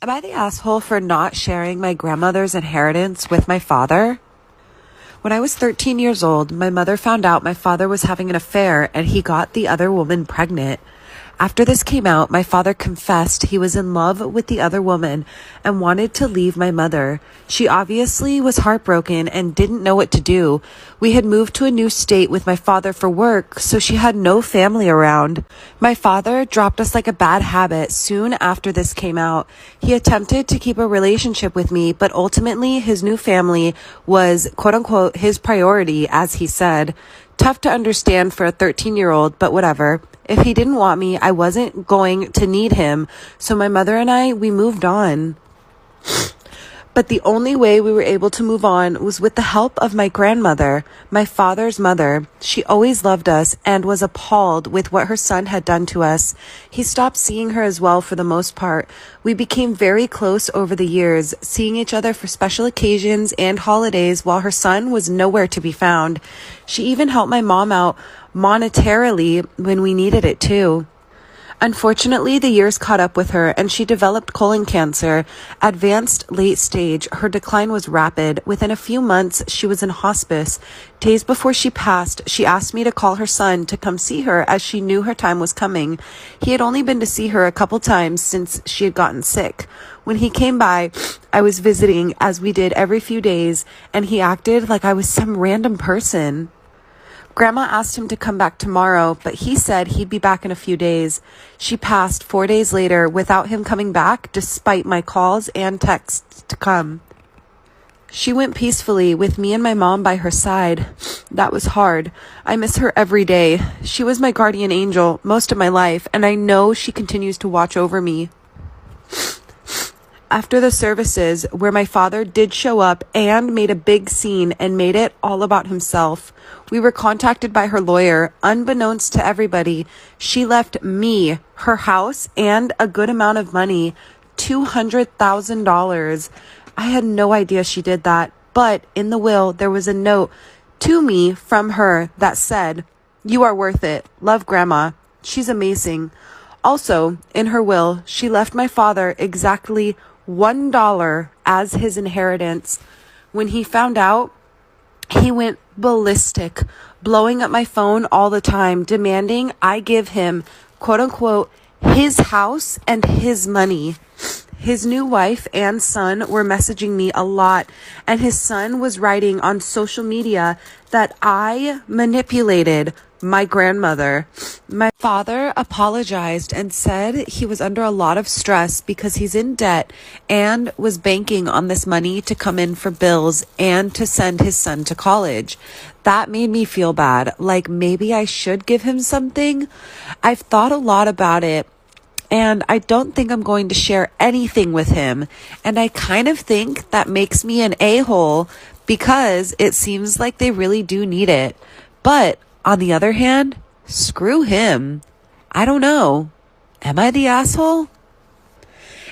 Am I the asshole for not sharing my grandmother's inheritance with my father? When I was 13 years old, my mother found out my father was having an affair and he got the other woman pregnant. After this came out, my father confessed he was in love with the other woman and wanted to leave my mother. She obviously was heartbroken and didn't know what to do. We had moved to a new state with my father for work, so she had no family around. My father dropped us like a bad habit soon after this came out. He attempted to keep a relationship with me, but ultimately his new family was quote unquote his priority, as he said. Tough to understand for a 13-year-old, but whatever. If he didn't want me, I wasn't going to need him. So my mother and we moved on. But the only way we were able to move on was with the help of my grandmother, my father's mother. She always loved us and was appalled with what her son had done to us. He stopped seeing her as well for the most part. We became very close over the years, seeing each other for special occasions and holidays while her son was nowhere to be found. She even helped my mom out monetarily when we needed it too. Unfortunately, the years caught up with her and she developed colon cancer. Advanced late stage, her decline was rapid. Within a few months, she was in hospice. Days before she passed, she asked me to call her son to come see her as she knew her time was coming. He had only been to see her a couple times since she had gotten sick. When he came by, I was visiting as we did every few days, and he acted like I was some random person. Grandma asked him to come back tomorrow, but he said he'd be back in a few days. She passed 4 days later without him coming back, despite my calls and texts to come. She went peacefully with me and my mom by her side. That was hard. I miss her every day. She was my guardian angel most of my life, and I know she continues to watch over me. After the services, where my father did show up and made a big scene and made it all about himself, we were contacted by her lawyer. Unbeknownst to everybody, she left me, her house, and a good amount of money, $200,000. I had no idea she did that, but in the will, there was a note to me from her that said, "You are worth it. Love, Grandma. She's amazing." Also, in her will, she left my father exactly $1 as his inheritance. When he found out, he went ballistic, blowing up my phone all the time, demanding I give him, quote unquote, his house and his money. His new wife and son were messaging me a lot, and his son was writing on social media that I manipulated my grandmother. My father apologized and said he was under a lot of stress because he's in debt and was banking on this money to come in for bills and to send his son to college. That made me feel bad, like maybe I should give him something. I've thought a lot about it, and I don't think I'm going to share anything with him. And I kind of think that makes me an a-hole because it seems like they really do need it. But on the other hand, screw him. I don't know. Am I the asshole?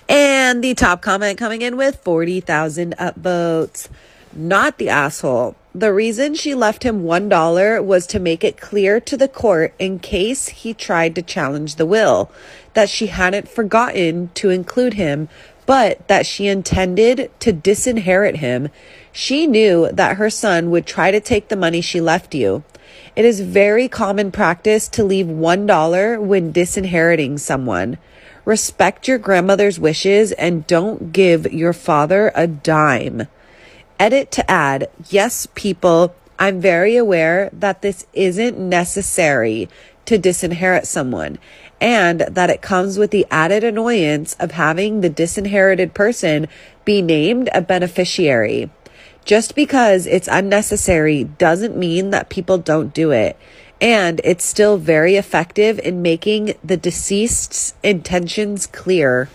And the top comment coming in with 40,000 upvotes. Not the asshole. The reason she left him $1 was to make it clear to the court in case he tried to challenge the will that she hadn't forgotten to include him, but that she intended to disinherit him. She knew that her son would try to take the money she left you. It is very common practice to leave $1 when disinheriting someone. Respect your grandmother's wishes and don't give your father a dime. Edit to add, yes, people, I'm very aware that this isn't necessary to disinherit someone, and that it comes with the added annoyance of having the disinherited person be named a beneficiary. Just because it's unnecessary doesn't mean that people don't do it. And it's still very effective in making the deceased's intentions clear.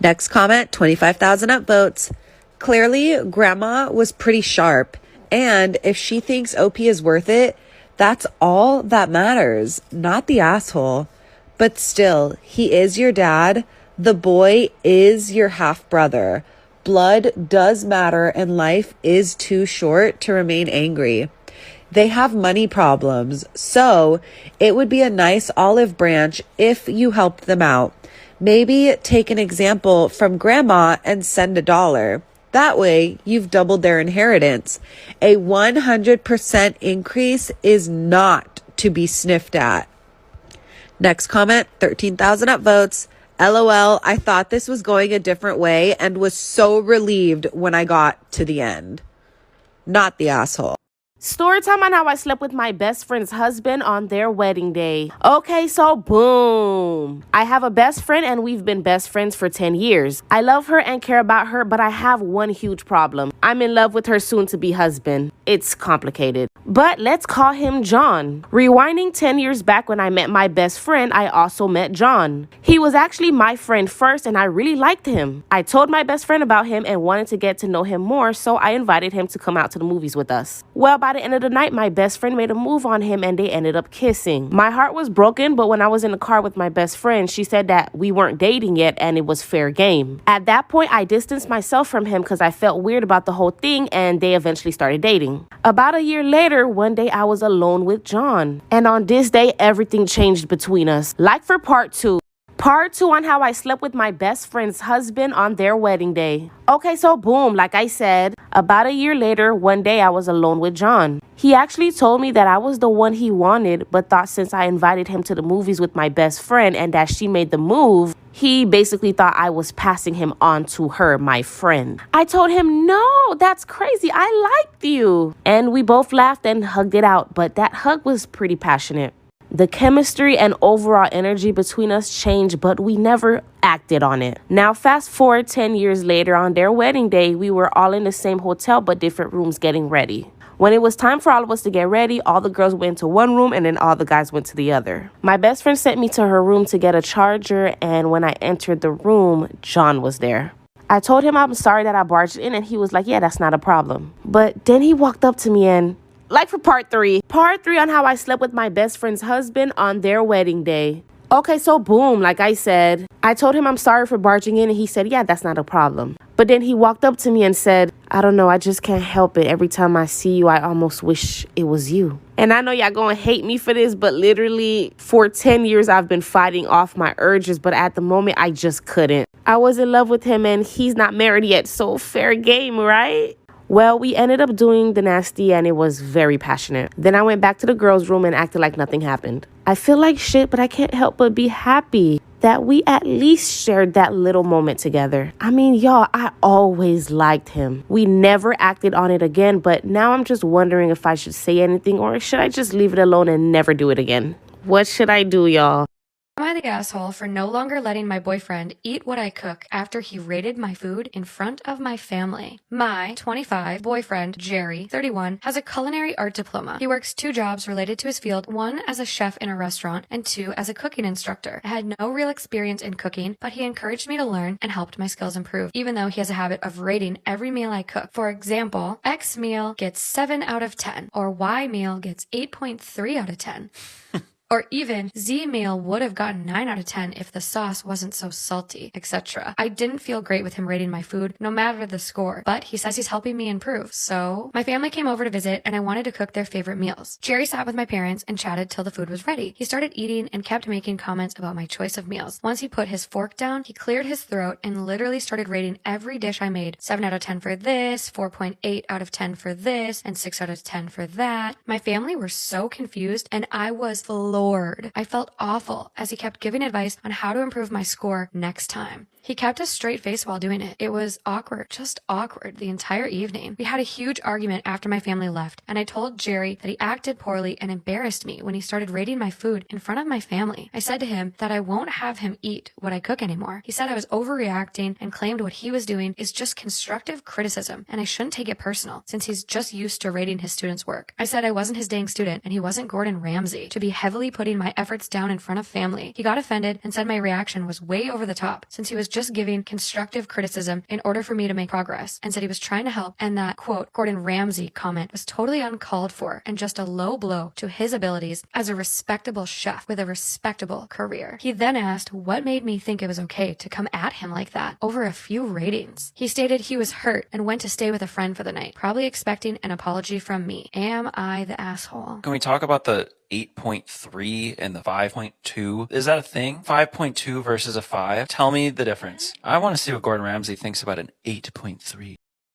Next comment, 25,000 upvotes. Clearly, Grandma was pretty sharp. And if she thinks OP is worth it, that's all that matters, not the asshole. But still, he is your dad. The boy is your half-brother. Blood does matter and life is too short to remain angry. They have money problems, so it would be a nice olive branch if you helped them out. Maybe take an example from grandma and send $1. That way, you've doubled their inheritance. A 100% increase is not to be sniffed at. Next comment, 13,000 upvotes. LOL, I thought this was going a different way and was so relieved when I got to the end. Not the asshole. Story time on how I slept with my best friend's husband on their wedding day. Okay, so boom. I have a best friend and we've been best friends for 10 years. I love her and care about her, but I have one huge problem. I'm in love with her soon-to-be husband. It's complicated. But let's call him John. Rewinding 10 years back when I met my best friend, I also met John. He was actually my friend first and I really liked him. I told my best friend about him and wanted to get to know him more, so I invited him to come out to the movies with us. Well, by the end of the night, my best friend made a move on him and they ended up kissing. My heart was broken, but when I was in the car with my best friend, she said that we weren't dating yet and it was fair game. At that point, I distanced myself from him because I felt weird about the whole thing, and they eventually started dating. About a year later, one day I was alone with John. And on this day, everything changed between us. Like for part 2. Part 2 on how I slept with my best friend's husband on their wedding day. Okay, so boom, like I said, about a year later, one day I was alone with John. He actually told me that I was the one he wanted, but thought since I invited him to the movies with my best friend and that she made the move, he basically thought I was passing him on to her, my friend. I told him, no, that's crazy. I liked you. And we both laughed and hugged it out, but that hug was pretty passionate. The chemistry and overall energy between us changed, but we never acted on it. Now, fast forward 10 years later, on their wedding day, we were all in the same hotel, but different rooms getting ready. When it was time for all of us to get ready, all the girls went to one room and then all the guys went to the other. My best friend sent me to her room to get a charger, and when I entered the room, John was there. I told him I'm sorry that I barged in, and he was like, yeah, that's not a problem. But then he walked up to me and like for part 3 on how I slept with my best friend's husband on their wedding day. Okay, so boom, like I said, I told him I'm sorry for barging in, and he said, yeah, that's not a problem. But then he walked up to me and said, I don't know, I just can't help it. Every time I see you, I almost wish it was you. And I know y'all gonna hate me for this, but literally for 10 years, I've been fighting off my urges, but at the moment, I just couldn't. I was in love with him and he's not married yet, so fair game, right? Well, we ended up doing the nasty and it was very passionate. Then I went back to the girls' room and acted like nothing happened. I feel like shit, but I can't help but be happy that we at least shared that little moment together. I mean, y'all, I always liked him. We never acted on it again, but now I'm just wondering if I should say anything or should I just leave it alone and never do it again? What should I do, y'all? Am I the asshole for no longer letting my boyfriend eat what I cook after he raided my food in front of my family? My 25 boyfriend, Jerry, 31, has a culinary art diploma. He works 2 jobs related to his field, 1 as a chef in a restaurant and 2 as a cooking instructor. I had no real experience in cooking, but he encouraged me to learn and helped my skills improve, even though he has a habit of rating every meal I cook. For example, X meal gets 7 out of 10, or Y meal gets 8.3 out of 10. Or even, Z meal would have gotten 9 out of 10 if the sauce wasn't so salty, etc. I didn't feel great with him rating my food, no matter the score, but he says he's helping me improve. So, my family came over to visit and I wanted to cook their favorite meals. Jerry sat with my parents and chatted till the food was ready. He started eating and kept making comments about my choice of meals. Once he put his fork down, he cleared his throat and literally started rating every dish I made. 7 out of 10 for this, 4.8 out of 10 for this, and 6 out of 10 for that. My family were so confused and I was floored. I felt awful as he kept giving advice on how to improve my score next time. He kept a straight face while doing it. It was awkward, just awkward the entire evening. We had a huge argument after my family left, and I told Jerry that he acted poorly and embarrassed me when he started rating my food in front of my family. I said to him that I won't have him eat what I cook anymore. He said I was overreacting and claimed what he was doing is just constructive criticism, and I shouldn't take it personal since he's just used to rating his students' work. I said I wasn't his dang student, and he wasn't Gordon Ramsay to be heavily putting my efforts down in front of family. He got offended and said my reaction was way over the top since he was just giving constructive criticism in order for me to make progress, and said he was trying to help, and that, quote, Gordon Ramsay comment was totally uncalled for and just a low blow to his abilities as a respectable chef with a respectable career. He then asked what made me think it was okay to come at him like that over a few ratings. He stated he was hurt and went to stay with a friend for the night, probably expecting an apology from me. Am I the asshole? Can we talk about the 8.3 and the 5.2. Is that a thing? 5.2 versus a 5? Tell me the difference. I want to see what Gordon Ramsay thinks about an 8.3.